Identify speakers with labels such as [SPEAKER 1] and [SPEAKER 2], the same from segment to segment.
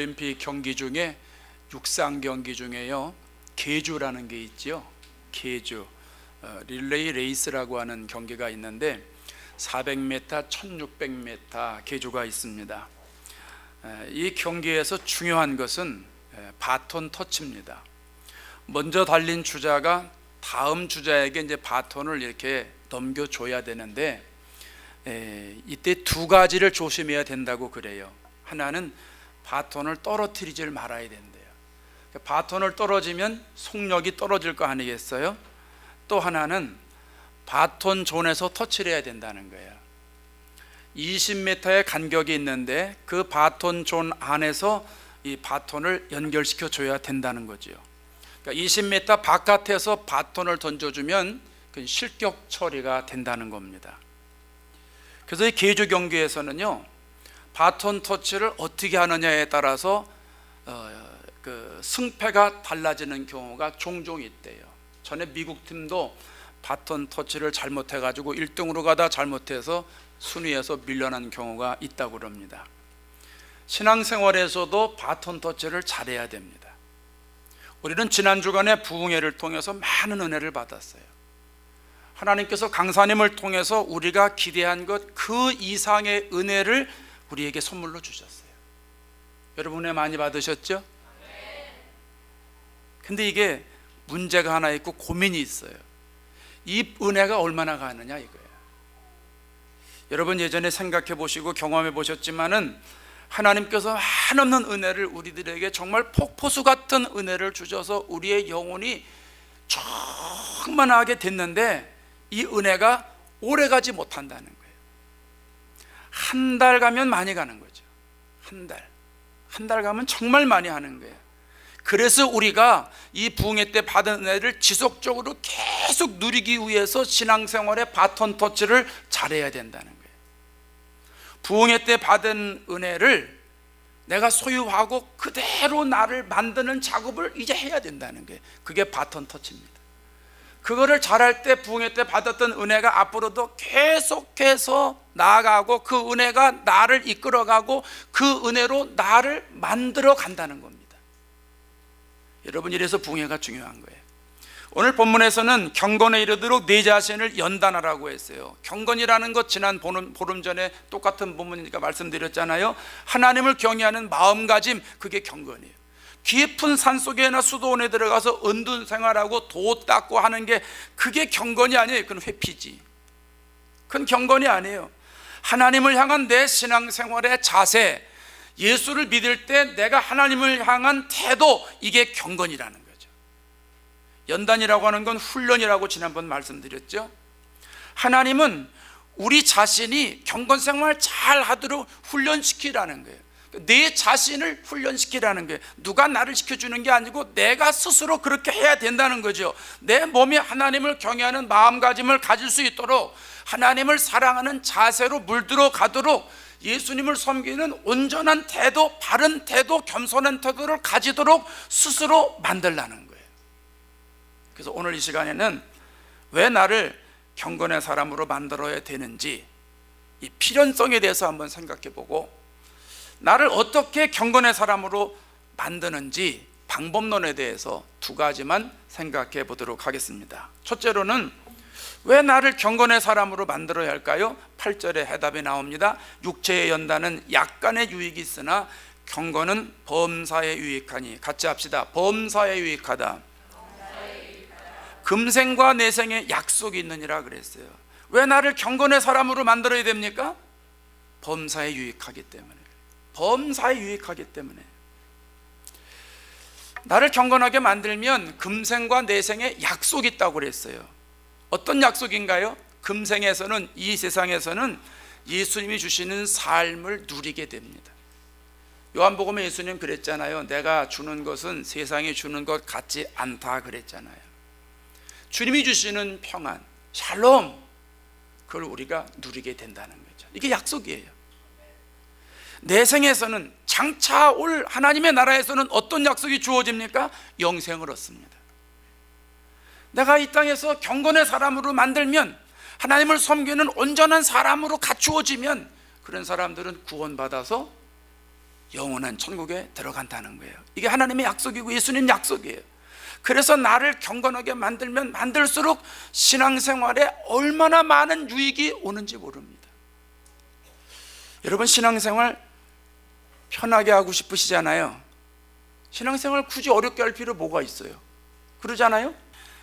[SPEAKER 1] 올림픽 경기 중에 육상 경기 중에요, 계주라는 게 있죠. 계주 릴레이 레이스라고 하는 경기가 있는데 400m, 1600m 계주가 있습니다. 이 경기에서 중요한 것은 바톤 터치입니다. 먼저 달린 주자가 다음 주자에게 이제 바톤을 이렇게 넘겨줘야 되는데, 이때 두 가지를 조심해야 된다고 그래요. 하나는 바톤을 떨어뜨리질 말아야 된대요. 바톤을 떨어지면 속력이 떨어질 거 아니겠어요? 또 하나는 바톤 존에서 터치를 해야 된다는 거예요. 20m의 간격이 있는데 그 바톤 존 안에서 이 바톤을 연결시켜 줘야 된다는 거죠. 그러니까 20m 바깥에서 바톤을 던져주면 그 실격 처리가 된다는 겁니다. 그래서 이 계주 경기에서는요, 바톤 터치를 어떻게 하느냐에 따라서 그 승패가 달라지는 경우가 종종 있대요. 전에 미국 팀도 바톤 터치를 잘못해 가지고 1등으로 가다 잘못해서 순위에서 밀려난 경우가 있다고 그럽니다. 신앙생활에서도 바톤 터치를 잘해야 됩니다. 우리는 지난 주간에 부흥회를 통해서 많은 은혜를 받았어요. 하나님께서 강사님을 통해서 우리가 기대한 것 그 이상의 은혜를 우리에게 선물로 주셨어요. 여러분 은혜 많이 받으셨죠? 근데 이게 문제가 하나 있고 고민이 있어요. 이 은혜가 얼마나 가느냐 이거예요. 여러분 예전에 생각해 보시고 경험해 보셨지만은 하나님께서 한없는 은혜를 우리들에게 정말 폭포수 같은 은혜를 주셔서 우리의 영혼이 충만하게 됐는데 이 은혜가 오래 가지 못한다는 거예요. 한 달 가면 많이 가는 거죠. 한 달 가면 정말 많이 하는 거예요. 그래서 우리가 이 부흥회 때 받은 은혜를 지속적으로 계속 누리기 위해서 신앙생활의 바톤 터치를 잘해야 된다는 거예요. 부흥회 때 받은 은혜를 내가 소유하고 그대로 나를 만드는 작업을 이제 해야 된다는 거예요. 그게 바톤 터치입니다. 그거를 잘할 때 부흥회 때 받았던 은혜가 앞으로도 계속해서 나아가고 그 은혜가 나를 이끌어가고 그 은혜로 나를 만들어 간다는 겁니다. 여러분, 이래서 부흥회가 중요한 거예요. 오늘 본문에서는 경건에 이르도록 내 자신을 연단하라고 했어요. 경건이라는 것 지난 보름 전에 똑같은 본문이니까 말씀드렸잖아요. 하나님을 경외하는 마음가짐, 그게 경건이에요. 깊은 산속에나 수도원에 들어가서 은둔 생활하고 도 닦고 하는 게 그게 경건이 아니에요. 그건 회피지. 그건 경건이 아니에요. 하나님을 향한 내 신앙생활의 자세, 예수를 믿을 때 내가 하나님을 향한 태도, 이게 경건이라는 거죠. 연단이라고 하는 건 훈련이라고 지난번 말씀드렸죠. 하나님은 우리 자신이 경건생활 잘 하도록 훈련시키라는 거예요. 내 자신을 훈련시키라는 거예요. 누가 나를 시켜주는 게 아니고 내가 스스로 그렇게 해야 된다는 거죠. 내 몸에 하나님을 경외하는 마음가짐을 가질 수 있도록, 하나님을 사랑하는 자세로 물들어 가도록, 예수님을 섬기는 온전한 태도, 바른 태도, 겸손한 태도를 가지도록 스스로 만들라는 거예요. 그래서 오늘 이 시간에는 왜 나를 경건의 사람으로 만들어야 되는지, 이 필연성에 대해서 한번 생각해 보고, 나를 어떻게 경건의 사람으로 만드는지 방법론에 대해서 두 가지만 생각해 보도록 하겠습니다. 첫째로는 왜 나를 경건의 사람으로 만들어야 할까요? 8절에 해답이 나옵니다. 육체의 연단은 약간의 유익이 있으나 경건은 범사에 유익하니. 같이 합시다. 범사에 유익하다. 금생과 내생에 약속이 있느니라 그랬어요. 왜 나를 경건의 사람으로 만들어야 됩니까? 범사에 유익하기 때문에. 범사에 유익하기 때문에. 나를 경건하게 만들면 금생과 내생에 약속이 있다고 그랬어요. 어떤 약속인가요? 금생에서는, 이 세상에서는 예수님이 주시는 삶을 누리게 됩니다. 요한복음에 예수님 그랬잖아요. 내가 주는 것은 세상이 주는 것 같지 않다 그랬잖아요. 주님이 주시는 평안, 샬롬, 그걸 우리가 누리게 된다는 거죠. 이게 약속이에요. 내 생에서는, 장차 올 하나님의 나라에서는 어떤 약속이 주어집니까? 영생을 얻습니다. 내가 이 땅에서 경건의 사람으로 만들면, 하나님을 섬기는 온전한 사람으로 갖추어지면, 그런 사람들은 구원받아서 영원한 천국에 들어간다는 거예요. 이게 하나님의 약속이고 예수님 약속이에요. 그래서 나를 경건하게 만들면 만들수록 신앙생활에 얼마나 많은 유익이 오는지 모릅니다. 여러분, 신앙생활 편하게 하고 싶으시잖아요. 신앙생활 굳이 어렵게 할 필요 뭐가 있어요? 그러잖아요.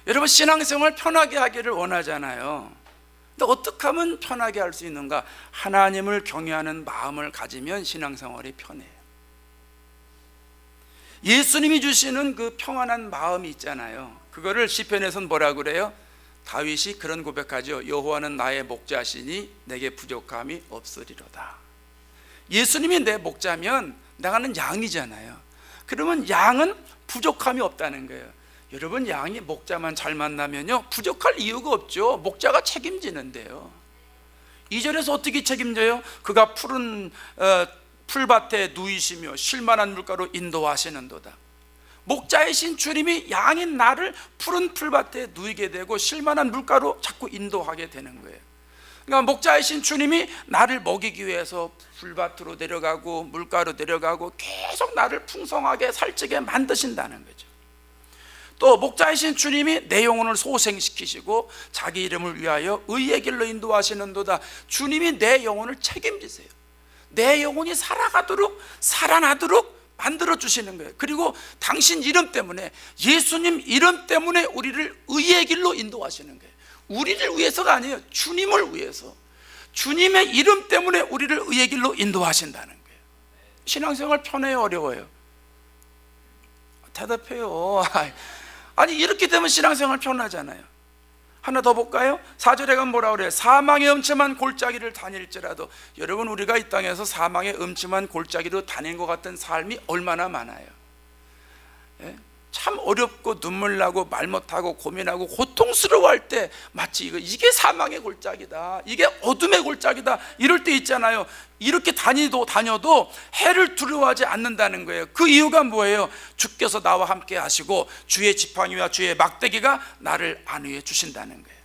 [SPEAKER 1] 여러분, 신앙생활 편하게 하기를 원하잖아요. 근데 어떻게 하면 편하게 할 수 있는가? 하나님을 경외하는 마음을 가지면 신앙생활이 편해요. 예수님이 주시는 그 평안한 마음이 있잖아요. 그거를 시편에서는 뭐라 그래요? 다윗이 그런 고백하죠. 여호와는 나의 목자시니 내게 부족함이 없으리로다. 예수님이 내 목자면 나는 양이잖아요. 그러면 양은 부족함이 없다는 거예요. 여러분, 양이 목자만 잘 만나면요 부족할 이유가 없죠. 목자가 책임지는데요. 2절에서 어떻게 책임져요? 그가 푸른 풀밭에 누이시며 쉴만한 물가로 인도하시는도다. 목자이신 주님이 양인 나를 푸른 풀밭에 누이게 되고 쉴만한 물가로 자꾸 인도하게 되는 거예요. 그러니까 목자이신 주님이 나를 먹이기 위해서 풀밭으로 내려가고 물가로 내려가고 계속 나를 풍성하게 살찌게 만드신다는 거죠. 또 목자이신 주님이 내 영혼을 소생시키시고 자기 이름을 위하여 의의 길로 인도하시는도다. 주님이 내 영혼을 책임지세요. 내 영혼이 살아가도록 살아나도록 만들어 주시는 거예요. 그리고 당신 이름 때문에, 예수님 이름 때문에 우리를 의의 길로 인도하시는 거예요. 우리를 위해서가 아니에요. 주님을 위해서, 주님의 이름 때문에 우리를 의의 길로 인도하신다는 거예요. 신앙생활 편해요, 어려워요? 대답해요. 아니, 이렇게 되면 신앙생활 편하잖아요. 하나 더 볼까요? 4절에 가면 뭐라 그래요? 사망의 음침한 골짜기를 다닐지라도. 여러분, 우리가 이 땅에서 사망의 음침한 골짜기로 다닌 것 같은 삶이 얼마나 많아요. 예? 참 어렵고 눈물 나고 말 못하고 고민하고 고통스러워할 때 마치 이게 사망의 골짜기다, 이게 어둠의 골짜기다, 이럴 때 있잖아요. 이렇게 다녀도 해를 두려워하지 않는다는 거예요. 그 이유가 뭐예요? 주께서 나와 함께 하시고 주의 지팡이와 주의 막대기가 나를 안위해 주신다는 거예요.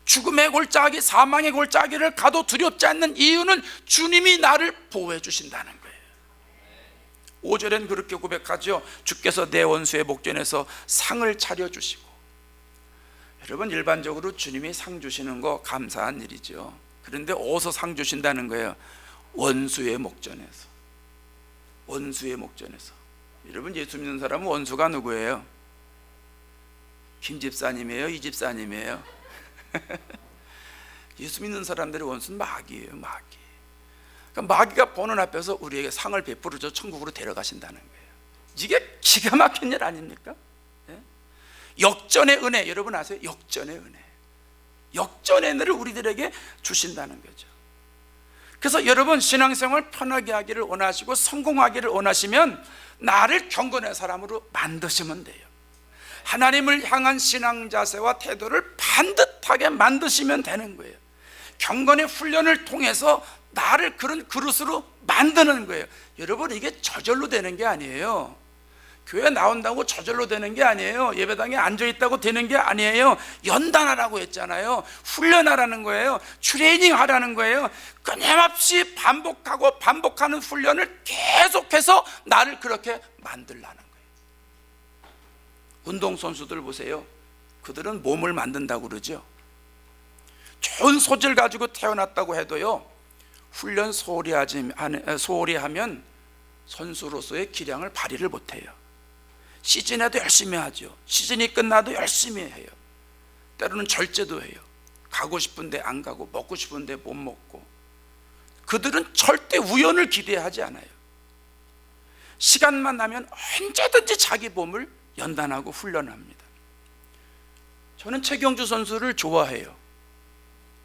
[SPEAKER 1] 죽음의 골짜기, 사망의 골짜기를 가도 두렵지 않는 이유는 주님이 나를 보호해 주신다는 거예요. 5절엔 그렇게 고백하죠. 주께서 내 원수의 목전에서 상을 차려주시고. 여러분, 일반적으로 주님이 상 주시는 거 감사한 일이죠. 그런데 어디서 상 주신다는 거예요? 원수의 목전에서. 원수의 목전에서. 여러분, 예수 믿는 사람은 원수가 누구예요? 김 집사님이에요? 이 집사님이에요? 예수 믿는 사람들의 원수는 마귀예요, 마귀. 그러니까 마귀가 보는 앞에서 우리에게 상을 베풀어줘 천국으로 데려가신다는 거예요. 이게 기가 막힌 일 아닙니까? 예? 역전의 은혜, 여러분 아세요? 역전의 은혜. 역전의 은혜를 우리들에게 주신다는 거죠. 그래서 여러분, 신앙생활 편하게 하기를 원하시고 성공하기를 원하시면 나를 경건한 사람으로 만드시면 돼요. 하나님을 향한 신앙 자세와 태도를 반듯하게 만드시면 되는 거예요. 경건의 훈련을 통해서 나를 그런 그릇으로 만드는 거예요. 여러분, 이게 저절로 되는 게 아니에요. 교회 나온다고 저절로 되는 게 아니에요. 예배당에 앉아있다고 되는 게 아니에요. 연단하라고 했잖아요. 훈련하라는 거예요. 트레이닝 하라는 거예요. 끊임없이 반복하고 반복하는 훈련을 계속해서 나를 그렇게 만들라는 거예요. 운동선수들 보세요. 그들은 몸을 만든다고 그러죠. 좋은 소질 가지고 태어났다고 해도요, 훈련 소홀히 하면 선수로서의 기량을 발휘를 못해요. 시즌에도 열심히 하죠. 시즌이 끝나도 열심히 해요. 때로는 절제도 해요. 가고 싶은데 안 가고, 먹고 싶은데 못 먹고. 그들은 절대 우연을 기대하지 않아요. 시간만 나면 언제든지 자기 몸을 연단하고 훈련합니다. 저는 최경주 선수를 좋아해요.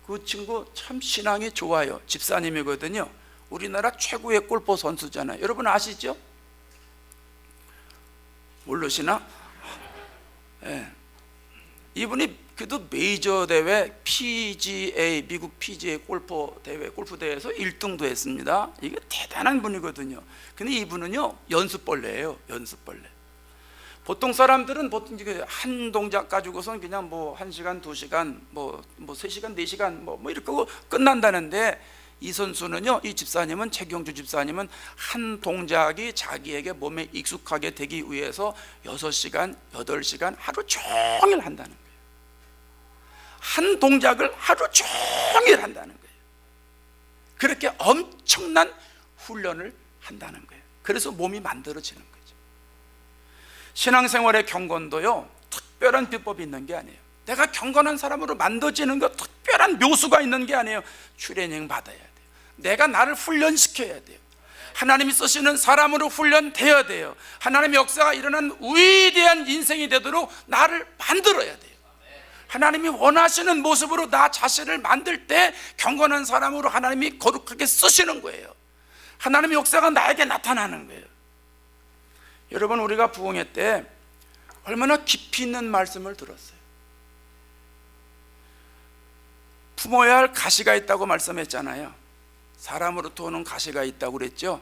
[SPEAKER 1] 그 친구 참 신앙이 좋아요. 집사님이거든요. 우리나라 최고의 골프 선수잖아요. 여러분 아시죠? 모르시나? 네. 이분이 그래도 메이저 대회 PGA, 미국 PGA 골프 대회에서 1등도 했습니다. 이게 대단한 분이거든요. 근데 이분은요, 연습벌레예요. 연습벌레. 보통 사람들은 보통 한 동작 가지고선 그냥 뭐 1시간, 2시간, 뭐 3시간, 4시간 뭐 이렇게 하고 끝난다는데, 이 선수는요, 이 집사님은, 최경주 집사님은 한 동작이 자기에게 몸에 익숙하게 되기 위해서 6시간, 8시간 하루 종일 한다는 거예요. 한 동작을 하루 종일 한다는 거예요. 그렇게 엄청난 훈련을 한다는 거예요. 그래서 몸이 만들어지는 거죠. 신앙생활의 경건도요, 특별한 비법이 있는 게 아니에요. 내가 경건한 사람으로 만들어지는 거 특별한 묘수가 있는 게 아니에요. 트레이닝 받아야 돼요. 내가 나를 훈련시켜야 돼요. 하나님이 쓰시는 사람으로 훈련되어야 돼요. 하나님의 역사가 일어난 위대한 인생이 되도록 나를 만들어야 돼요. 하나님이 원하시는 모습으로 나 자신을 만들 때 경건한 사람으로 하나님이 거룩하게 쓰시는 거예요. 하나님의 역사가 나에게 나타나는 거예요. 여러분, 우리가 부흥회 때 얼마나 깊이 있는 말씀을 들었어요. 품어야 할 가시가 있다고 말씀했잖아요. 사람으로부터 오는 가시가 있다고 그랬죠.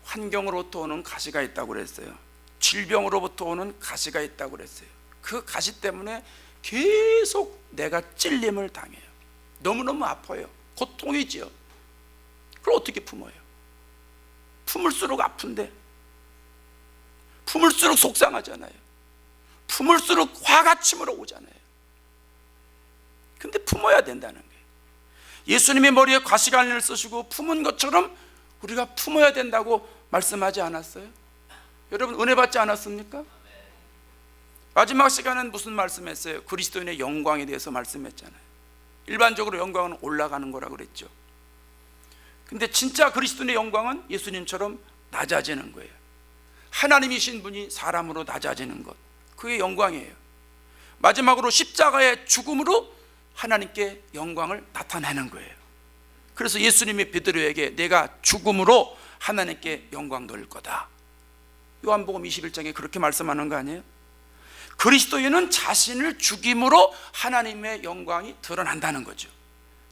[SPEAKER 1] 환경으로부터 오는 가시가 있다고 그랬어요. 질병으로부터 오는 가시가 있다고 그랬어요. 그 가시 때문에 계속 내가 찔림을 당해요. 너무너무 아파요. 고통이지요. 그걸 어떻게 품어요? 품을수록 아픈데, 품을수록 속상하잖아요. 품을수록 화가 치밀어 오잖아요. 근데 품어야 된다는 거예요. 예수님이 머리에 가시관리를 쓰시고 품은 것처럼 우리가 품어야 된다고 말씀하지 않았어요? 여러분, 은혜 받지 않았습니까? 마지막 시간은 무슨 말씀했어요? 그리스도인의 영광에 대해서 말씀했잖아요. 일반적으로 영광은 올라가는 거라고 그랬죠. 근데 진짜 그리스도인의 영광은 예수님처럼 낮아지는 거예요. 하나님이신 분이 사람으로 낮아지는 것, 그게 영광이에요. 마지막으로 십자가의 죽음으로 하나님께 영광을 나타내는 거예요. 그래서 예수님이 베드로에게 내가 죽음으로 하나님께 영광 돌릴 거다, 요한복음 21장에 그렇게 말씀하는 거 아니에요? 그리스도인은 자신을 죽임으로 하나님의 영광이 드러난다는 거죠.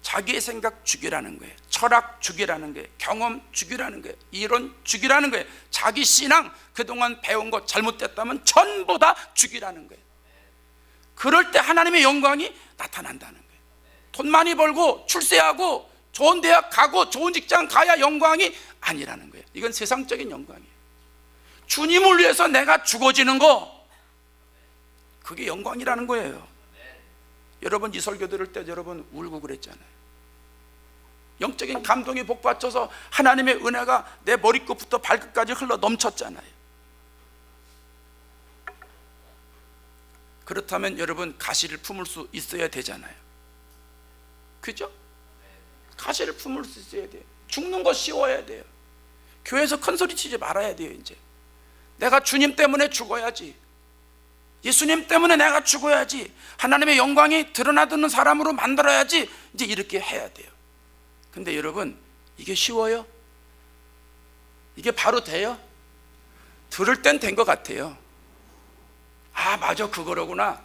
[SPEAKER 1] 자기의 생각 죽이라는 거예요. 철학 죽이라는 거예요. 경험 죽이라는 거예요. 이론 죽이라는 거예요. 자기 신앙, 그동안 배운 것 잘못됐다면 전부 다 죽이라는 거예요. 그럴 때 하나님의 영광이 나타난다는 거예요. 돈 많이 벌고 출세하고 좋은 대학 가고 좋은 직장 가야 영광이 아니라는 거예요. 이건 세상적인 영광이에요. 주님을 위해서 내가 죽어지는 거, 그게 영광이라는 거예요. 여러분, 이 설교 들을 때 여러분 울고 그랬잖아요. 영적인 감동이 복받쳐서 하나님의 은혜가 내 머리끝부터 발끝까지 흘러 넘쳤잖아요. 그렇다면 여러분, 가시를 품을 수 있어야 되잖아요. 그죠? 가시를 품을 수 있어야 돼요. 죽는 거 쉬워야 돼요. 교회에서 큰 소리 치지 말아야 돼요. 이제 내가 주님 때문에 죽어야지, 예수님 때문에 내가 죽어야지, 하나님의 영광이 드러나는 사람으로 만들어야지, 이제 이렇게 해야 돼요. 근데 여러분, 이게 쉬워요? 이게 바로 돼요? 들을 땐 된 것 같아요. 아, 맞아, 그거로구나.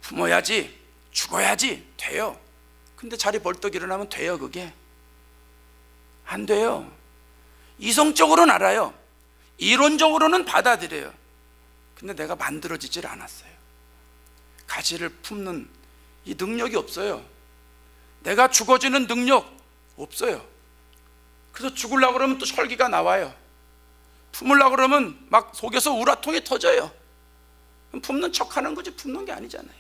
[SPEAKER 1] 품어야지, 죽어야지, 돼요. 근데 자리 벌떡 일어나면 돼요? 그게 안 돼요. 이성적으로는 알아요. 이론적으로는 받아들여요. 근데 내가 만들어지질 않았어요. 가시를 품는 이 능력이 없어요. 내가 죽어지는 능력 없어요. 그래서 죽으려고 그러면 또 혈기가 나와요. 품으려고 그러면 막 속에서 우라통이 터져요. 품는 척하는 거지 품는 게 아니잖아요.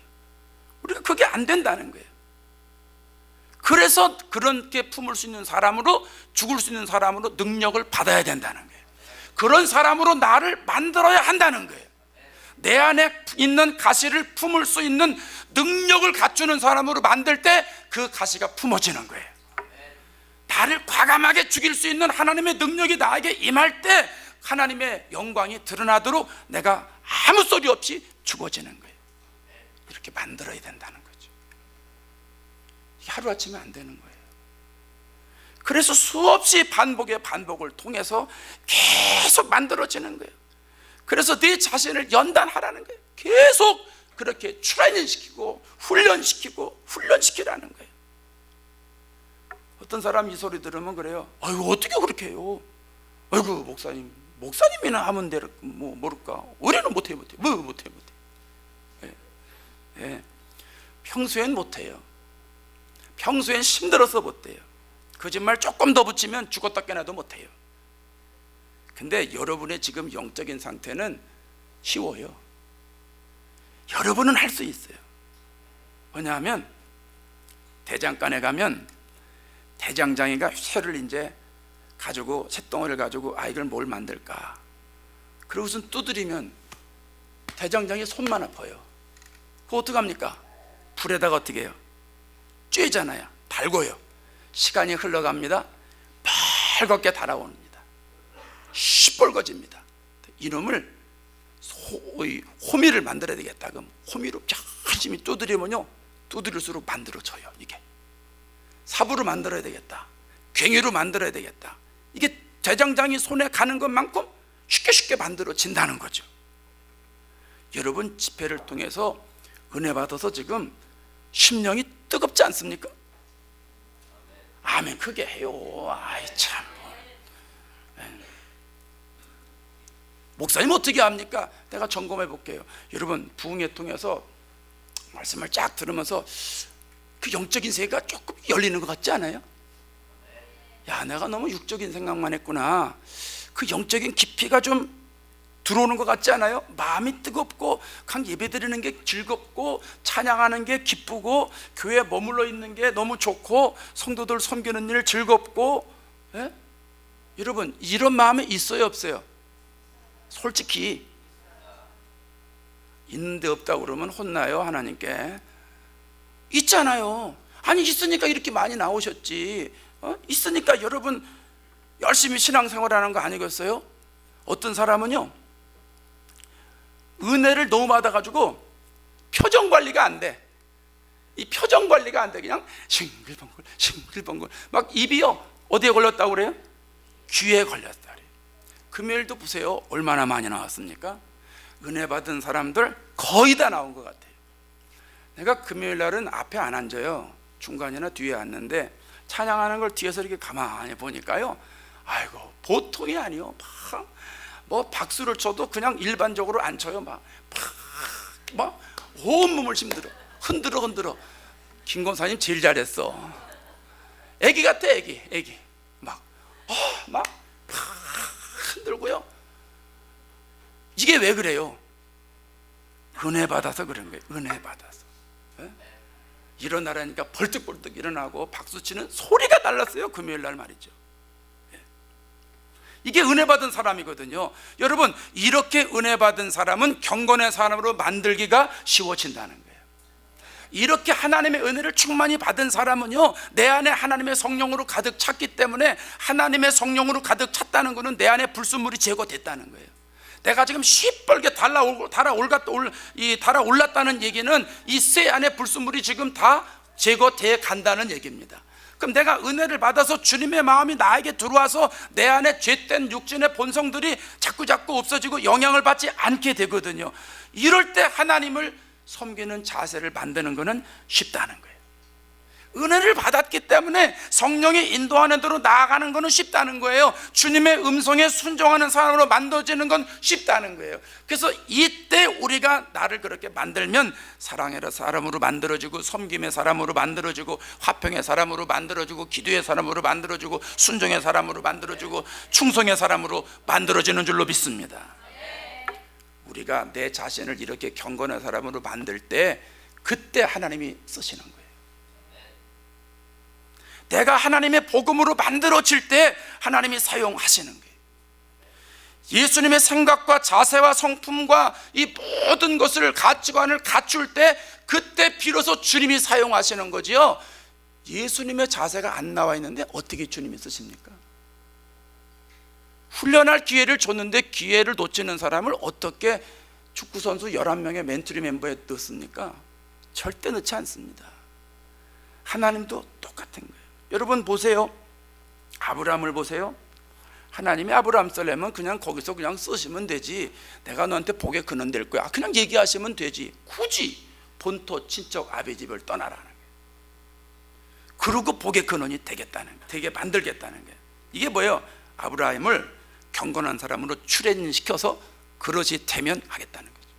[SPEAKER 1] 우리가 그게 안 된다는 거예요. 그래서 그렇게 품을 수 있는 사람으로, 죽을 수 있는 사람으로 능력을 받아야 된다는 거예요. 그런 사람으로 나를 만들어야 한다는 거예요. 내 안에 있는 가시를 품을 수 있는 능력을 갖추는 사람으로 만들 때 그 가시가 품어지는 거예요. 나를 과감하게 죽일 수 있는 하나님의 능력이 나에게 임할 때 하나님의 영광이 드러나도록 내가 아무 소리 없이 죽어지는 거예요. 이렇게 만들어야 된다는 거죠. 이게 하루아침에 안 되는 거예요. 그래서 수없이 반복의 반복을 통해서 계속 만들어지는 거예요. 그래서 네 자신을 연단하라는 거예요. 계속 그렇게 트레이닝시키고 훈련시키라는 거예요. 어떤 사람 이 소리 들으면 그래요. 아이고, 어떻게 그렇게 해요? 아이고, 목사님이나 하면 돼, 뭐 모를까? 우리는 못해. 평소엔 못해요. 평소엔 힘들어서 못해요. 거짓말 조금 더 붙이면 죽었다 깨나도 못해요. 근데 여러분의 지금 영적인 상태는 쉬워요. 여러분은 할 수 있어요. 왜냐하면 대장간에 가면 대장장이가 쇠를 이제 가지고, 쇳덩어리를 가지고 이걸 뭘 만들까, 그러고선 두드리면 대장장이 손만 아파요. 그거 어떡합니까? 불에다가 어떻게 해요? 쬐잖아요. 달궈요. 시간이 흘러갑니다. 빨갛게 달아오릅니다. 시뻘거집니다. 이놈을 호미를 만들어야 되겠다. 그럼 호미로 열심히 두드리면요, 두드릴수록 만들어져요. 이게 삽으로 만들어야 되겠다, 괭이로 만들어야 되겠다. 이게 대장장이 손에 가는 것만큼 쉽게 만들어진다는 거죠. 여러분, 집회를 통해서 은혜 받아서 지금 심령이 뜨겁지 않습니까? 아멘. 크게 해요. 아이 참. 목사님 어떻게 합니까? 내가 점검해 볼게요. 여러분, 부흥회 통해서 말씀을 쫙 들으면서 그 영적인 세계가 조금 열리는 것 같지 않아요? 야, 내가 너무 육적인 생각만 했구나. 그 영적인 깊이가 좀 들어오는 것 같지 않아요? 마음이 뜨겁고 강 예배 드리는 게 즐겁고 찬양하는 게 기쁘고 교회에 머물러 있는 게 너무 좋고 성도들 섬기는 일 즐겁고. 예? 여러분, 이런 마음이 있어요, 없어요? 솔직히 있는데 없다고 그러면 혼나요, 하나님께. 있잖아요. 아니, 있으니까 이렇게 많이 나오셨지. 있으니까 여러분 열심히 신앙생활하는 거 아니겠어요? 어떤 사람은요, 은혜를 너무 받아가지고 표정 관리가 안 돼. 이 표정 관리가 안 돼. 그냥 싱글벙글 막 입이요, 어디에 걸렸다고 그래요? 귀에 걸렸다 그래요. 금요일도 보세요, 얼마나 많이 나왔습니까? 은혜 받은 사람들 거의 다 나온 것 같아요. 내가 금요일 날은 앞에 안 앉아요. 중간이나 뒤에 앉는데 찬양하는 걸 뒤에서 이렇게 가만히 보니까요, 아이고 보통이 아니요. 뭐 박수를 쳐도 그냥 일반적으로 안 쳐요. 막 온몸을 흔들어. 김권사님 제일 잘했어. 애기 같아, 애기. 막 흔들고요. 이게 왜 그래요? 은혜 받아서 그런 거예요. 은혜 받아서. 예? 일어나라니까 벌떡벌떡 일어나고 박수치는 소리가 달랐어요, 금요일 날 말이죠. 예. 이게 은혜 받은 사람이거든요. 여러분, 이렇게 은혜 받은 사람은 경건의 사람으로 만들기가 쉬워진다는 거예요. 이렇게 하나님의 은혜를 충만히 받은 사람은요, 내 안에 하나님의 성령으로 가득 찼기 때문에, 하나님의 성령으로 가득 찼다는 것은 내 안에 불순물이 제거됐다는 거예요. 내가 지금 시뻘게 달아올랐다는 얘기는 이 쇠 안에 불순물이 지금 다 제거돼 간다는 얘기입니다. 그럼 내가 은혜를 받아서 주님의 마음이 나에게 들어와서 내 안에 죄된 육신의 본성들이 자꾸 없어지고 영향을 받지 않게 되거든요. 이럴 때 하나님을 섬기는 자세를 만드는 것은 쉽다는 거예요. 은혜를 받았기 때문에 성령이 인도하는 대로 나아가는 것은 쉽다는 거예요. 주님의 음성에 순종하는 사람으로 만들어지는 건 쉽다는 거예요. 그래서 이때 우리가 나를 그렇게 만들면 사랑의 사람으로 만들어지고, 섬김의 사람으로 만들어지고, 화평의 사람으로 만들어지고, 기도의 사람으로 만들어지고, 순종의 사람으로 만들어지고, 충성의 사람으로 만들어지는 줄로 믿습니다. 우리가 내 자신을 이렇게 경건한 사람으로 만들 때, 그때 하나님이 쓰시는 거예요. 내가 하나님의 복음으로 만들어질 때 하나님이 사용하시는 거예요. 예수님의 생각과 자세와 성품과 이 모든 것을, 가치관을 갖출 때, 그때 비로소 주님이 사용하시는 거지요. 예수님의 자세가 안 나와 있는데 어떻게 주님이 쓰십니까? 훈련할 기회를 줬는데 기회를 놓치는 사람을 어떻게 축구선수 11명의 멘토리 멤버에 넣습니까? 절대 넣지 않습니다. 하나님도 똑같은 거예요. 여러분 보세요. 아브라함을 보세요. 하나님이 아브라함 쓰려면 그냥 거기서 그냥 쓰시면 되지, 내가 너한테 복의 근원 될 거야, 그냥 얘기하시면 되지, 굳이 본토 친척 아비 집을 떠나라는 거예요. 그러고 복의 근원이 되겠다는 거예요. 되게 만들겠다는 거예요. 이게 뭐예요? 아브라함을 경건한 사람으로 출연시켜서 그릇이 태면하겠다는 거죠.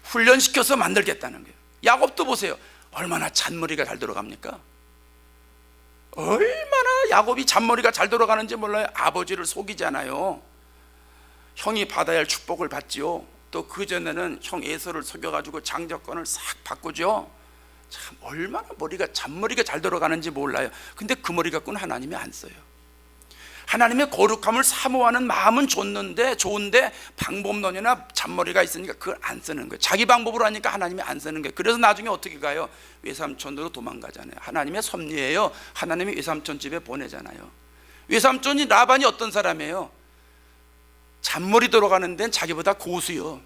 [SPEAKER 1] 훈련시켜서 만들겠다는 거예요. 야곱도 보세요. 얼마나 잔머리가 잘 들어갑니까? 얼마나 야곱이 잔머리가 잘 돌아가는지 몰라요. 아버지를 속이잖아요. 형이 받아야 할 축복을 받지요. 또 그전에는 형 에서를 속여가지고 장자권을 싹 바꾸죠. 참 얼마나 잔머리가 잘 돌아가는지 몰라요. 근데 그 머리 갖고는 하나님이 안 써요. 하나님의 거룩함을 사모하는 마음은 좋은데 방법론이나 잔머리가 있으니까 그걸 안 쓰는 거예요. 자기 방법으로 하니까 하나님이 안 쓰는 거예요. 그래서 나중에 어떻게 가요? 외삼촌으로 도망가잖아요. 하나님의 섭리예요. 하나님이 외삼촌 집에 보내잖아요. 외삼촌이 라반이 어떤 사람이에요? 잔머리 돌아가는 데는 자기보다 고수요.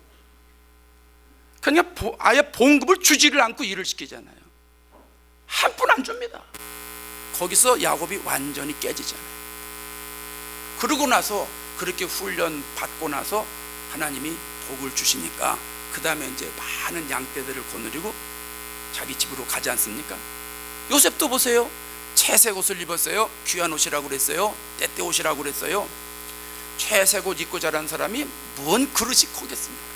[SPEAKER 1] 그러니까 아예 봉급을 주지를 않고 일을 시키잖아요. 한 푼 안 줍니다. 거기서 야곱이 완전히 깨지잖아요. 그러고 나서 그렇게 훈련 받고 나서 하나님이 복을 주시니까 그 다음에 이제 많은 양떼들을 거느리고 자기 집으로 가지 않습니까? 요셉도 보세요. 채색 옷을 입었어요. 귀한 옷이라고 그랬어요. 때때 옷이라고 그랬어요. 채색 옷 입고 자란 사람이 뭔 그릇이 크겠습니까?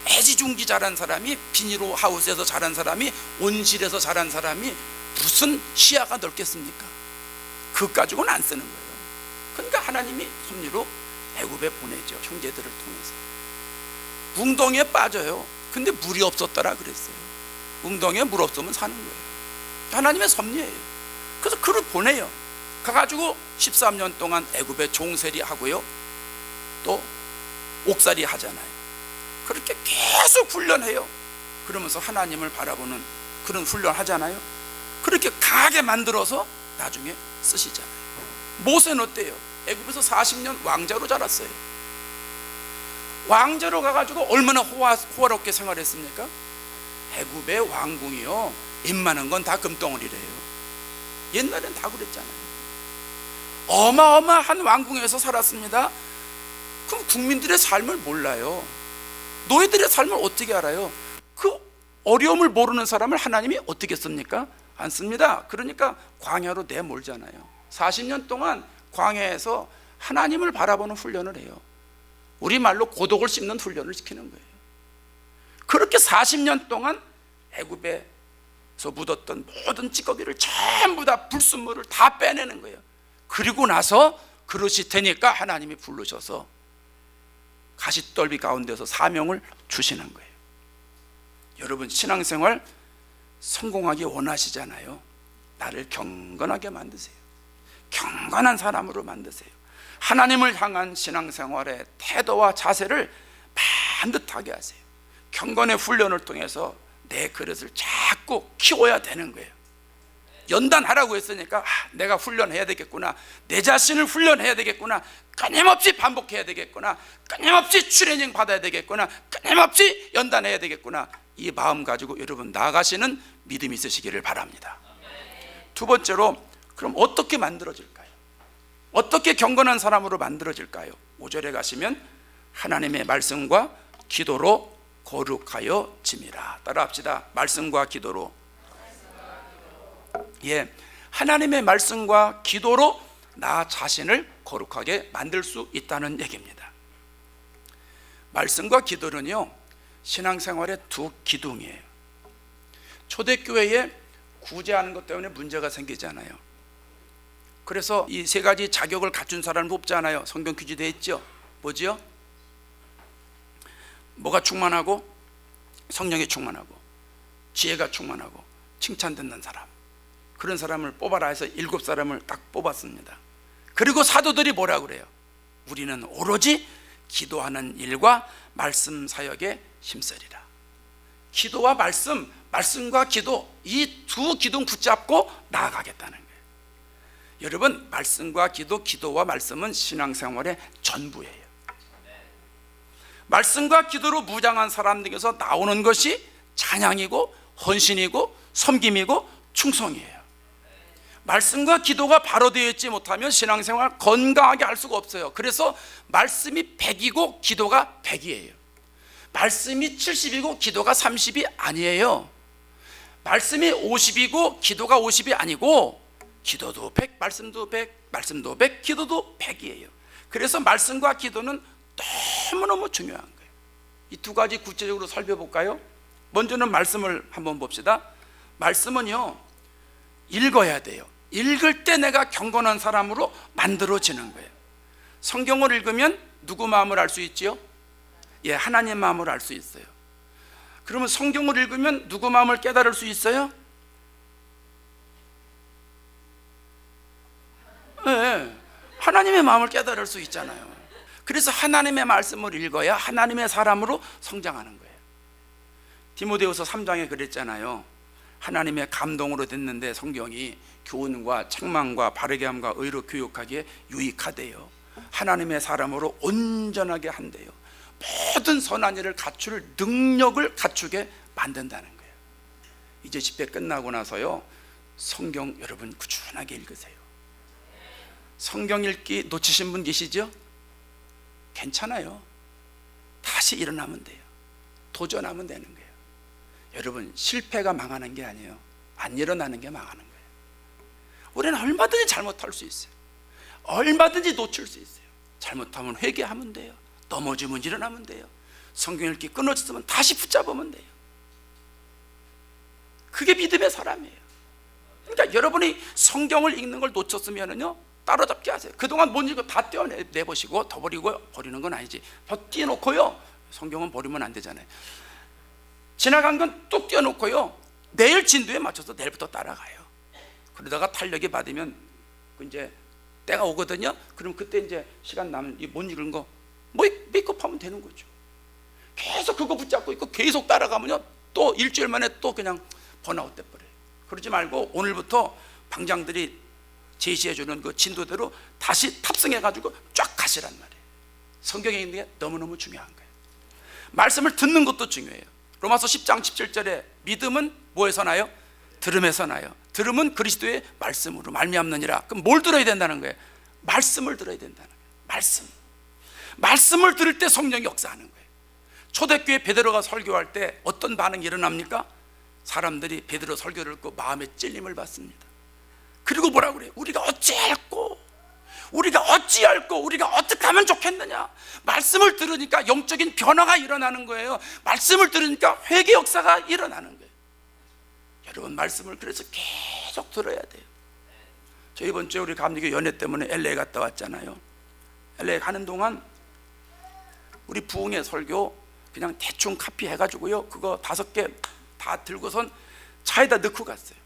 [SPEAKER 1] 애지중지 자란 사람이, 비닐로 하우스에서 자란 사람이, 온실에서 자란 사람이 무슨 시야가 넓겠습니까? 그것 가지고는 안 쓰는 거예요. 그러니까 하나님이 섭리로 애굽에 보내죠. 형제들을 통해서. 웅덩이에 빠져요. 근데 물이 없었더라 그랬어요. 웅덩이에 물 없으면 사는 거예요. 하나님의 섭리예요. 그래서 그를 보내요. 가가지고 13년 동안 애굽에 종살이 하고요, 또 옥살이 하잖아요. 그렇게 계속 훈련해요. 그러면서 하나님을 바라보는 그런 훈련 하잖아요. 그렇게 강하게 만들어서 나중에 쓰시잖아요. 모세는 어때요? 애굽에서 40년 왕자로 자랐어요. 왕자로 가가지고 얼마나 호화롭게 생활했습니까? 애굽의 왕궁이요, 웬만한 건 다 금덩어리래요. 옛날엔 다 그랬잖아요. 어마어마한 왕궁에서 살았습니다. 그럼 국민들의 삶을 몰라요. 노예들의 삶을 어떻게 알아요? 그 어려움을 모르는 사람을 하나님이 어떻게 씁니까? 안 씁니다. 그러니까 광야로 내몰잖아요. 40년 동안 광야에서 하나님을 바라보는 훈련을 해요. 우리말로 고독을 씹는 훈련을 시키는 거예요. 그렇게 40년 동안 애굽에서 묻었던 모든 찌꺼기를 전부 다 불순물을 다 빼내는 거예요. 그리고 나서 그릇이 되니까 하나님이 부르셔서 가시떨비 가운데서 사명을 주시는 거예요. 여러분, 신앙생활 성공하기 원하시잖아요. 나를 경건하게 만드세요. 경건한 사람으로 만드세요. 하나님을 향한 신앙생활의 태도와 자세를 반듯하게 하세요. 경건의 훈련을 통해서 내 그릇을 자꾸 키워야 되는 거예요. 연단하라고 했으니까 내가 훈련해야 되겠구나, 내 자신을 훈련해야 되겠구나, 끊임없이 반복해야 되겠구나, 끊임없이 트레이닝 받아야 되겠구나, 끊임없이 연단해야 되겠구나, 이 마음 가지고 여러분 나아가시는 믿음이 있으시기를 바랍니다. 두 번째로, 그럼 어떻게 만들어질까요? 어떻게 경건한 사람으로 만들어질까요? 5절에 가시면 하나님의 말씀과 기도로 거룩하여 짐이라. 따라합시다. 말씀과 기도로. 예, 하나님의 말씀과 기도로 나 자신을 거룩하게 만들 수 있다는 얘기입니다. 말씀과 기도는요, 신앙생활의 두 기둥이에요. 초대교회에 구제하는 것 때문에 문제가 생기잖아요. 그래서 이 세 가지 자격을 갖춘 사람을 뽑잖아요. 성경 퀴즈 되어 있죠. 뭐지요? 뭐가 충만하고, 성령이 충만하고, 지혜가 충만하고, 칭찬 듣는 사람, 그런 사람을 뽑아라 해서 7사람을 딱 뽑았습니다. 그리고 사도들이 뭐라고 그래요? 우리는 오로지 기도하는 일과 말씀 사역에 힘쓰리라. 기도와 말씀, 말씀과 기도, 이 두 기둥 붙잡고 나아가겠다는 거예요. 여러분, 말씀과 기도, 기도와 말씀은 신앙생활의 전부예요. 말씀과 기도로 무장한 사람들에게서 나오는 것이 찬양이고 헌신이고 섬김이고 충성이에요. 말씀과 기도가 바로 되어 있지 못하면 신앙생활 건강하게 할 수가 없어요. 그래서 말씀이 100이고 기도가 100이에요. 말씀이 70이고 기도가 30이 아니에요. 말씀이 50이고 기도가 50이 아니고, 기도도 100, 말씀도 100, 말씀도 100, 기도도 100이에요. 그래서 말씀과 기도는 너무너무 중요한 거예요. 이 두 가지 구체적으로 살펴볼까요? 먼저는 말씀을 한번 봅시다. 말씀은요, 읽어야 돼요. 읽을 때 내가 경건한 사람으로 만들어지는 거예요. 성경을 읽으면 누구 마음을 알 수 있지요? 예, 하나님 마음을 알 수 있어요. 그러면 성경을 읽으면 누구 마음을 깨달을 수 있어요? 네, 하나님의 마음을 깨달을 수 있잖아요. 그래서 하나님의 말씀을 읽어야 하나님의 사람으로 성장하는 거예요. 디모데후서 3장에 그랬잖아요. 하나님의 감동으로 됐는데 성경이 교훈과 책망과 바르게 함과 의로 교육하기에 유익하대요. 하나님의 사람으로 온전하게 한대요. 모든 선한 일을 갖출 능력을 갖추게 만든다는 거예요. 이제 집회 끝나고 나서요, 성경 여러분 꾸준하게 읽으세요. 성경 읽기 놓치신 분 계시죠? 괜찮아요. 다시 일어나면 돼요. 도전하면 되는 거예요. 여러분, 실패가 망하는 게 아니에요. 안 일어나는 게 망하는 거예요. 우리는 얼마든지 잘못할 수 있어요. 얼마든지 놓칠 수 있어요. 잘못하면 회개하면 돼요. 넘어지면 일어나면 돼요. 성경 읽기 끊어졌으면 다시 붙잡으면 돼요. 그게 믿음의 사람이에요. 그러니까 여러분이 성경을 읽는 걸 놓쳤으면요, 따로잡게 하세요. 그동안 못 읽고 다 떼어내보시고 더 버리고, 버리는 건 아니지, 띄워놓고요. 성경은 버리면 안 되잖아요. 지나간 건 뚝 띄워놓고요, 내일 진도에 맞춰서 내일부터 따라가요. 그러다가 탄력이 받으면 이제 때가 오거든요. 그럼 그때 이제 시간 남은 못 읽은 거 뭐 메이크업하면 되는 거죠. 계속 그거 붙잡고 있고 계속 따라가면요, 또 일주일 만에 또 그냥 번아웃 돼버려요. 그러지 말고 오늘부터 방장들이 제시해주는 그 진도대로 다시 탑승해가지고 쫙 가시란 말이에요. 성경에 있는 게 너무너무 중요한 거예요. 말씀을 듣는 것도 중요해요. 로마서 10장 17절에 믿음은 뭐에서 나요? 들음에서 나요. 들음은 그리스도의 말씀으로 말미암느니라. 그럼 뭘 들어야 된다는 거예요? 말씀을 들어야 된다는 거예요. 말씀을 들을 때 성령이 역사하는 거예요. 초대교회 베드로가 설교할 때 어떤 반응이 일어납니까? 사람들이 베드로 설교를 듣고 마음에 찔림을 받습니다. 그리고 뭐라고 그래요? 우리가 어찌할꼬, 우리가 어떻게 하면 좋겠느냐. 말씀을 들으니까 영적인 변화가 일어나는 거예요. 말씀을 들으니까 회개 역사가 일어나는 거예요. 여러분, 말씀을 그래서 계속 들어야 돼요. 저 이번 주에 우리 감리교 연회 때문에 LA 갔다 왔잖아요. LA 가는 동안 우리 부흥의 설교 그냥 대충 카피해가지고요, 그거 5개 다 들고선 차에다 넣고 갔어요.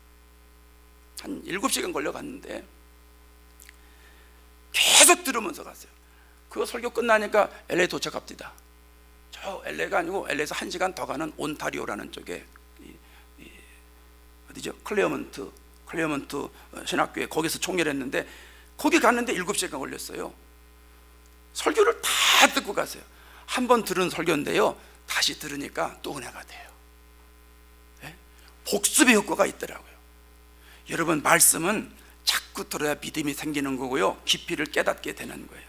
[SPEAKER 1] 한 7시간 걸려 갔는데 계속 들으면서 갔어요. 그 설교 끝나니까 LA 도착합니다. 저 LA가 아니고 LA에서 1시간 더 가는 온타리오라는 쪽에 어디죠? 클레어먼트 신학교에 거기서 총회했는데 거기 갔는데 7시간 걸렸어요. 설교를 다 듣고 갔어요. 한 번 들은 설교인데요, 다시 들으니까 또 은혜가 돼요. 네? 복습의 효과가 있더라고요. 여러분, 말씀은 자꾸 들어야 믿음이 생기는 거고요, 깊이를 깨닫게 되는 거예요.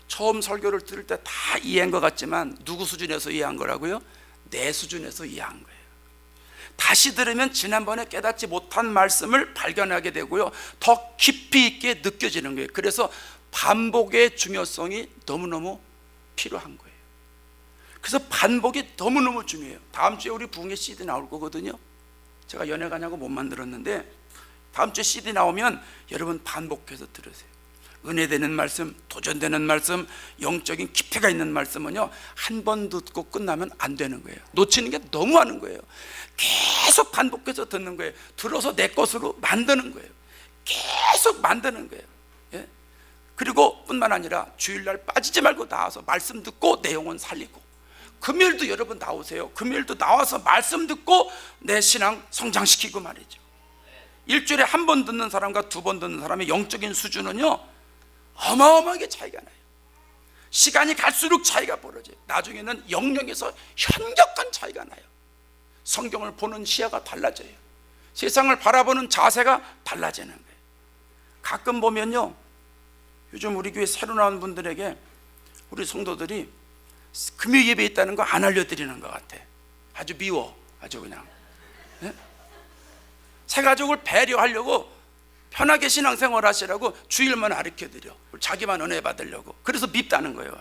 [SPEAKER 1] 처음 설교를 들을 때 다 이해한 것 같지만 누구 수준에서 이해한 거라고요? 내 수준에서 이해한 거예요. 다시 들으면 지난번에 깨닫지 못한 말씀을 발견하게 되고요, 더 깊이 있게 느껴지는 거예요. 그래서 반복의 중요성이 너무너무 필요한 거예요. 그래서 반복이 너무너무 중요해요. 다음 주에 우리 부흥의 CD 나올 거거든요. 제가 연애 가냐고 못 만들었는데 다음 주에 CD 나오면 여러분 반복해서 들으세요. 은혜되는 말씀, 도전되는 말씀, 영적인 깊이가 있는 말씀은요, 한 번 듣고 끝나면 안 되는 거예요. 놓치는 게 너무 하는 거예요. 계속 반복해서 듣는 거예요. 들어서 내 것으로 만드는 거예요. 계속 만드는 거예요. 예? 그리고 뿐만 아니라 주일날 빠지지 말고 나와서 말씀 듣고 내 영혼 살리고, 금요일도 여러분 나오세요. 금요일도 나와서 말씀 듣고 내 신앙 성장시키고 말이죠. 일주일에 한 번 듣는 사람과 2번 듣는 사람의 영적인 수준은요, 어마어마하게 차이가 나요. 시간이 갈수록 차이가 벌어져요. 나중에는 영역에서 현격한 차이가 나요. 성경을 보는 시야가 달라져요. 세상을 바라보는 자세가 달라지는 거예요. 가끔 보면요, 요즘 우리 교회 새로 나온 분들에게 우리 성도들이 금요 예배 있다는 거 안 알려드리는 것 같아. 아주 미워. 아주 그냥, 네? 새 가족을 배려하려고 편하게 신앙생활 하시라고 주일만 가르쳐드려. 자기만 은혜 받으려고. 그래서 밉다는 거예요.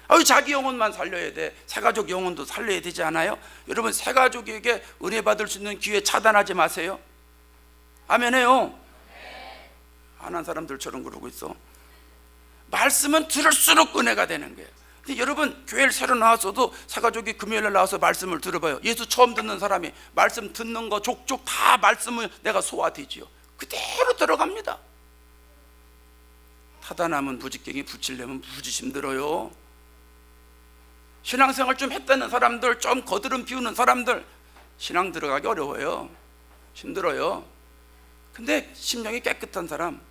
[SPEAKER 1] 아주 자기 영혼만 살려야 돼. 새 가족 영혼도 살려야 되지 않아요? 여러분, 새 가족에게 은혜 받을 수 있는 기회 차단하지 마세요. 아멘해요. 안 한 사람들처럼 그러고 있어. 말씀은 들을수록 은혜가 되는 거예요. 근데 여러분, 교회를 새로 나왔어도 사가족이 금요일에 나와서 말씀을 들어봐요. 예수 처음 듣는 사람이 말씀 듣는 거 족족 다 말씀을 내가 소화되지요. 그대로 들어갑니다. 타다나면 부직갱이, 붙이려면 부지심 들어요. 신앙생활 좀 했다는 사람들, 좀 거드름 피우는 사람들, 신앙 들어가기 어려워요. 힘들어요. 근데 심령이 깨끗한 사람,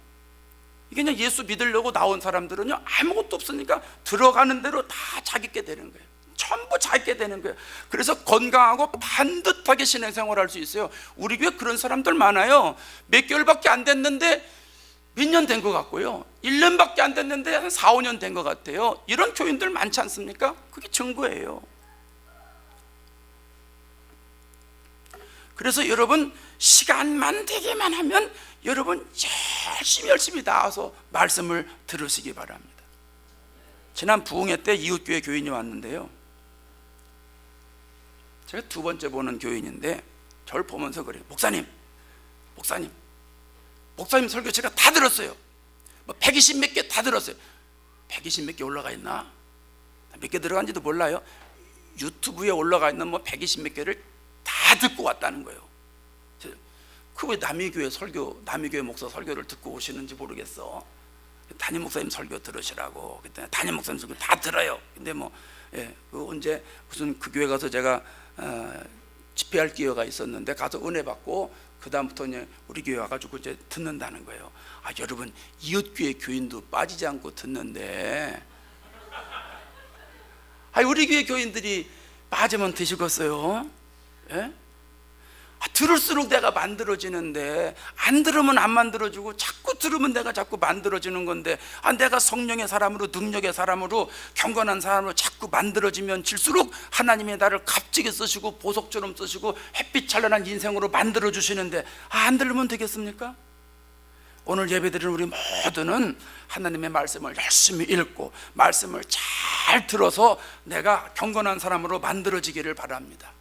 [SPEAKER 1] 이게 그냥 예수 믿으려고 나온 사람들은요, 아무것도 없으니까 들어가는 대로 다 자기게 되는 거예요. 전부 자기게 되는 거예요. 그래서 건강하고 반듯하게 신앙생활 할 수 있어요. 우리 교회 그런 사람들 많아요. 몇 개월밖에 안 됐는데 몇 년 된 것 같고요, 1년밖에 안 됐는데 한 4, 5년 된 것 같아요. 이런 교인들 많지 않습니까? 그게 증거예요. 그래서 여러분, 시간만 되게만 하면 여러분 열심히 나와서 말씀을 들으시기 바랍니다. 지난 부흥회 때 이웃교회 교인이 왔는데요, 제가 두 번째 보는 교인인데 저를 보면서 그래요. 목사님 설교 제가 다 들었어요. 뭐 120 몇 개 다 들었어요. 120 몇 개 올라가 있나? 몇 개 들어간지도 몰라요. 유튜브에 올라가 있는 뭐 120 몇 개를 다 듣고 왔다는 거예요. 그 왜 남의 교회 목사 설교를 듣고 오시는지 모르겠어. 담임 목사님 설교 들으시라고. 그때 담임 목사님 설교 다 들어요. 근데 뭐 언제 무슨 그 교회 가서 제가 집회할 기회가 있었는데 가서 은혜 받고 그 다음부터 이제 우리 교회 와가지고 이제 듣는다는 거예요. 아, 여러분, 이웃교회 교인도 빠지지 않고 듣는데, 우리 교회 교인들이 빠지면 되시겠어요? 예? 들을수록 내가 만들어지는데, 안 들으면 안 만들어지고 자꾸 들으면 내가 자꾸 만들어지는 건데, 내가 성령의 사람으로, 능력의 사람으로, 경건한 사람으로 자꾸 만들어지면 질수록 하나님이 나를 값지게 쓰시고 보석처럼 쓰시고 햇빛 찬란한 인생으로 만들어 주시는데, 안 들으면 되겠습니까? 오늘 예배드리는 우리 모두는 하나님의 말씀을 열심히 읽고 말씀을 잘 들어서 내가 경건한 사람으로 만들어지기를 바랍니다.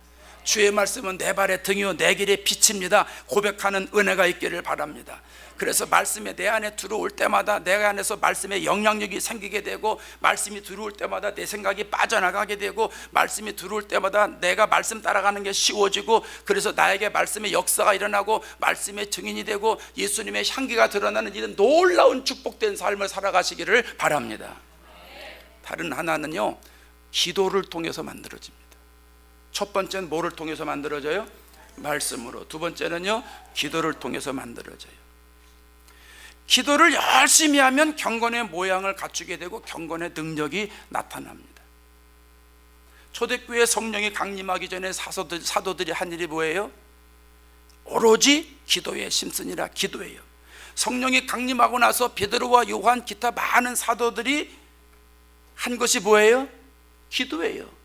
[SPEAKER 1] 주의 말씀은 내 발의 등이요 내 길의 빛입니다. 고백하는 은혜가 있기를 바랍니다. 그래서 말씀이 내 안에 들어올 때마다 내 안에서 말씀의 영향력이 생기게 되고, 말씀이 들어올 때마다 내 생각이 빠져나가게 되고, 말씀이 들어올 때마다 내가 말씀 따라가는 게 쉬워지고, 그래서 나에게 말씀의 역사가 일어나고 말씀의 증인이 되고 예수님의 향기가 드러나는 이런 놀라운 축복된 삶을 살아가시기를 바랍니다. 다른 하나는요, 기도를 통해서 만들어집니다. 첫 번째는 뭐를 통해서 만들어져요? 말씀으로. 두 번째는요, 기도를 통해서 만들어져요. 기도를 열심히 하면 경건의 모양을 갖추게 되고 경건의 능력이 나타납니다. 초대교회 성령이 강림하기 전에 사도들이 한 일이 뭐예요? 오로지 기도에 힘쓰니라. 기도예요. 성령이 강림하고 나서 베드로와 요한 기타 많은 사도들이 한 것이 뭐예요? 기도예요.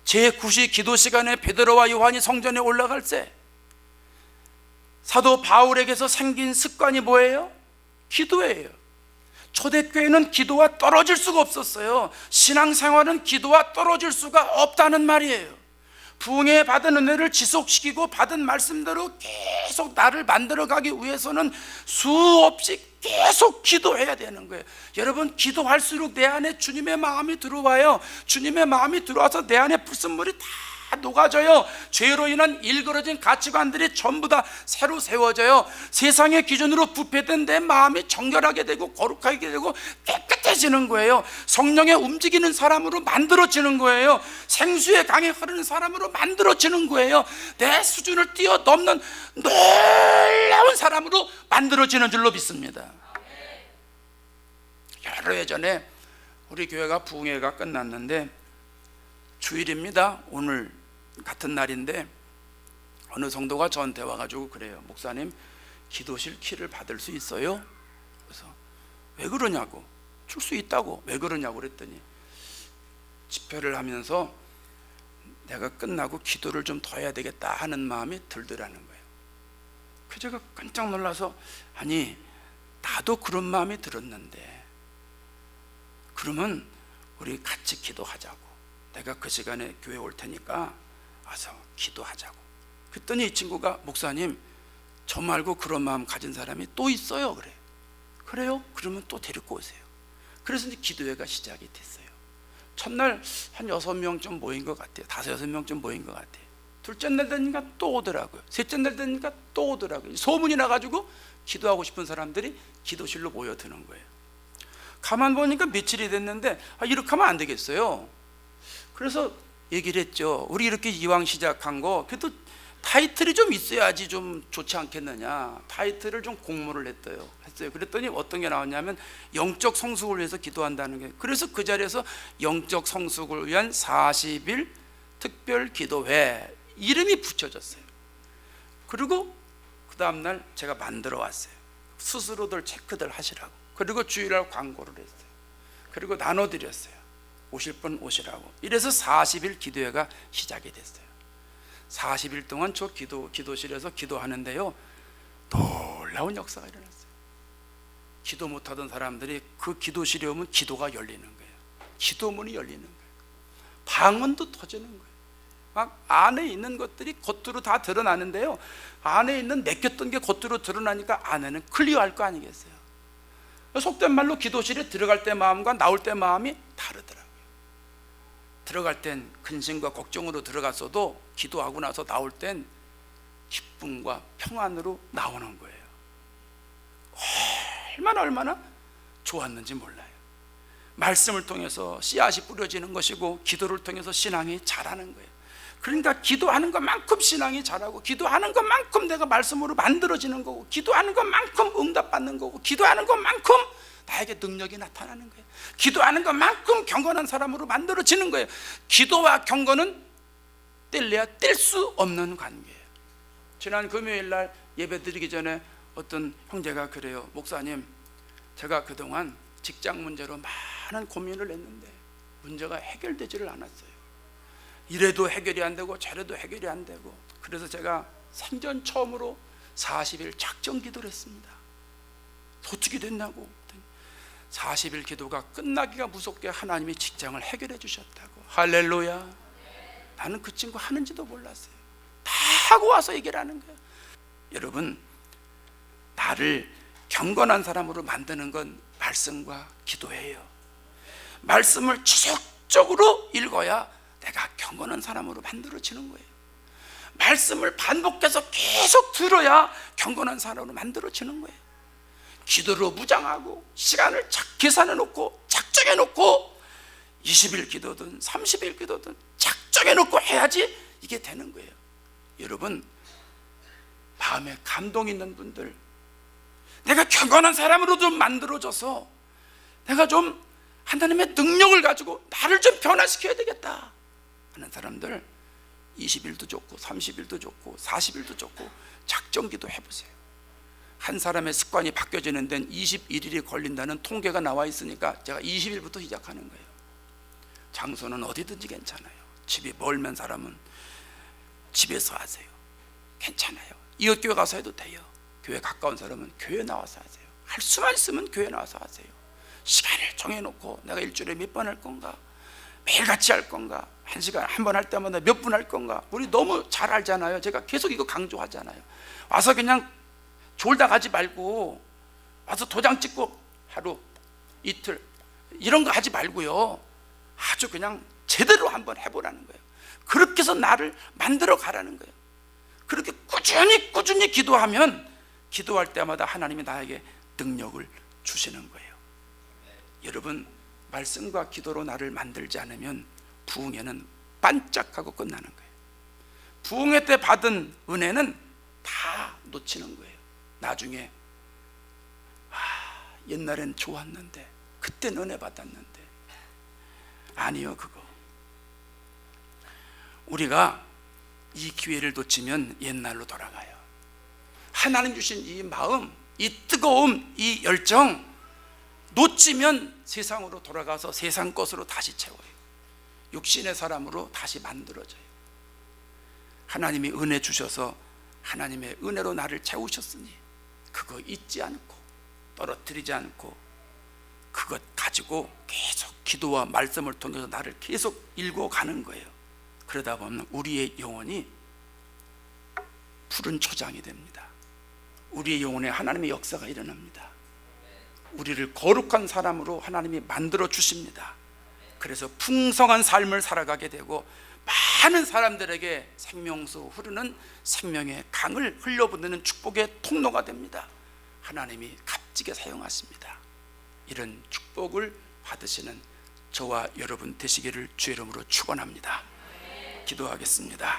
[SPEAKER 1] 제9시 기도 시간에 베드로와 요한이 성전에 올라갈 때 사도 바울에게서 생긴 습관이 뭐예요? 기도예요. 초대교회는 기도와 떨어질 수가 없었어요. 신앙생활은 기도와 떨어질 수가 없다는 말이에요. 부흥에 받은 은혜를 지속시키고 받은 말씀대로 계속 나를 만들어가기 위해서는 수없이 계속 기도해야 되는 거예요. 여러분, 기도할수록 내 안에 주님의 마음이 들어와요. 주님의 마음이 들어와서 내 안에 불순물이 다 녹아져요. 죄로 인한 일그러진 가치관들이 전부 다 새로 세워져요. 세상의 기준으로 부패된 내 마음이 정결하게 되고 거룩하게 되고 깨끗해지는 거예요. 성령의 움직이는 사람으로 만들어지는 거예요. 생수의 강에 흐르는 사람으로 만들어지는 거예요. 내 수준을 뛰어넘는 놀라운 사람으로 만들어지는 줄로 믿습니다. 여러 해 전에 우리 교회가 부흥회가 끝났는데 주일입니다. 오늘 같은 날인데 어느 성도가 저한테 와가지고 그래요. 목사님, 기도실 키를 받을 수 있어요? 그래서 왜 그러냐고. 줄 수 있다고. 왜 그러냐고 그랬더니 집회를 하면서 내가 끝나고 기도를 좀 더 해야 되겠다 하는 마음이 들더라는 거예요. 그 제가 깜짝 놀라서, 아니, 나도 그런 마음이 들었는데 그러면 우리 같이 기도하자고. 내가 그 시간에 교회 올 테니까 와서 기도하자고. 그랬더니 이 친구가, 목사님, 저 말고 그런 마음 가진 사람이 또 있어요. 그래. 그래요? 그러면 또 데리고 오세요. 그래서 이제 기도회가 시작이 됐어요. 첫날 한 6명쯤 모인 것 같아요. 5, 6명쯤 모인 것 같아요. 둘째 날 되니까 또 오더라고요. 셋째 날 되니까 또 오더라고요. 소문이 나가지고 기도하고 싶은 사람들이 기도실로 모여드는 거예요. 가만 보니까 며칠이 됐는데 이렇게 하면 안 되겠어요. 그래서 얘기를 했죠. 우리 이렇게 이왕 시작한 거 그래도 타이틀이 좀 있어야지 좀 좋지 않겠느냐. 타이틀을 좀 공모를 했어요. 그랬더니 어떤 게 나왔냐면 영적 성숙을 위해서 기도한다는 게. 그래서 그 자리에서 영적 성숙을 위한 40일 특별 기도회 이름이 붙여졌어요. 그리고 그 다음날 제가 만들어 왔어요. 스스로들 체크들 하시라고. 그리고 주일날 광고를 했어요. 그리고 나눠드렸어요. 오실 분 오시라고. 이래서 40일 기도회가 시작이 됐어요. 40일 동안 저 기도실에서 기도하는데요, 놀라운 역사가 일어났어요. 기도 못하던 사람들이 그 기도실에 오면 기도가 열리는 거예요. 기도문이 열리는 거예요. 방언도 터지는 거예요. 막 안에 있는 것들이 겉으로 다 드러나는데요, 안에 있는 맡겼던 게 겉으로 드러나니까 안에는 클리어할 거 아니겠어요. 속된 말로 기도실에 들어갈 때 마음과 나올 때 마음이 다르더라고요. 들어갈 땐 근심과 걱정으로 들어갔어도 기도하고 나서 나올 땐 기쁨과 평안으로 나오는 거예요. 얼마나 좋았는지 몰라요. 말씀을 통해서 씨앗이 뿌려지는 것이고 기도를 통해서 신앙이 자라는 거예요. 그러니까 기도하는 것만큼 신앙이 자라고, 기도하는 것만큼 내가 말씀으로 만들어지는 거고, 기도하는 것만큼 응답받는 거고, 기도하는 것만큼 나에게 능력이 나타나는 거예요. 기도하는 것만큼 경건한 사람으로 만들어지는 거예요. 기도와 경건은 뗄래야 뗄 수 없는 관계예요. 지난 금요일 날 예배 드리기 전에 어떤 형제가 그래요. 목사님, 제가 그동안 직장 문제로 많은 고민을 했는데 문제가 해결되지를 않았어요. 이래도 해결이 안 되고 저래도 해결이 안 되고, 그래서 제가 생전 처음으로 40일 작정 기도를 했습니다. 어떻게 됐냐고. 40일 기도가 끝나기가 무섭게 하나님이 직장을 해결해 주셨다고. 할렐루야. 나는 그 친구 하는지도 몰랐어요. 다 하고 와서 얘기를 하는 거예요. 여러분, 나를 경건한 사람으로 만드는 건 말씀과 기도예요. 말씀을 지속적으로 읽어야 내가 경건한 사람으로 만들어지는 거예요. 말씀을 반복해서 계속 들어야 경건한 사람으로 만들어지는 거예요. 기도로 무장하고 시간을 계산해 놓고 작정해 놓고 20일 기도든 30일 기도든 작정해 놓고 해야지 이게 되는 거예요. 여러분, 마음에 감동 있는 분들, 내가 경건한 사람으로 좀 만들어져서 내가 좀 하나님의 능력을 가지고 나를 좀 변화시켜야 되겠다 하는 사람들, 20일도 좋고 30일도 좋고 40일도 좋고 작정기도 해보세요. 한 사람의 습관이 바뀌어지는 데는 21일이 걸린다는 통계가 나와 있으니까 제가 20일부터 시작하는 거예요. 장소는 어디든지 괜찮아요. 집이 멀면 사람은 집에서 하세요. 괜찮아요. 이웃교회 가서 해도 돼요. 교회 가까운 사람은 교회 나와서 하세요. 할 수만 있으면 교회 나와서 하세요. 시간을 정해놓고 내가 일주일에 몇 번 할 건가, 매일같이 할 건가, 한 시간 한 번 할 때마다 몇 분 할 건가. 우리 너무 잘 알잖아요. 제가 계속 이거 강조하잖아요. 와서 그냥 졸다 가지 말고, 와서 도장 찍고 하루 이틀 이런 거 하지 말고요, 아주 그냥 제대로 한번 해보라는 거예요. 그렇게 해서 나를 만들어 가라는 거예요. 그렇게 꾸준히 기도하면 기도할 때마다 하나님이 나에게 능력을 주시는 거예요. 여러분, 말씀과 기도로 나를 만들지 않으면 부흥회는 반짝하고 끝나는 거예요. 부흥회 때 받은 은혜는 다 놓치는 거예요. 나중에 옛날엔 좋았는데, 그땐 은혜 받았는데. 아니요, 그거 우리가 이 기회를 놓치면 옛날로 돌아가요. 하나님 주신 이 마음, 이 뜨거움, 이 열정 놓치면 세상으로 돌아가서 세상 것으로 다시 채워요. 육신의 사람으로 다시 만들어져요. 하나님이 은혜 주셔서 하나님의 은혜로 나를 채우셨으니 그거 잊지 않고 떨어뜨리지 않고 그것 가지고 계속 기도와 말씀을 통해서 나를 계속 읽어가는 거예요. 그러다 보면 우리의 영혼이 푸른 초장이 됩니다. 우리의 영혼에 하나님의 역사가 일어납니다. 우리를 거룩한 사람으로 하나님이 만들어 주십니다. 그래서 풍성한 삶을 살아가게 되고 많은 사람들에게 생명수 흐르는 생명의 강을 흘려보내는 축복의 통로가 됩니다. 하나님이 값지게 사용하십니다. 이런 축복을 받으시는 저와 여러분 되시기를 주의 이름으로 축원합니다. 기도하겠습니다.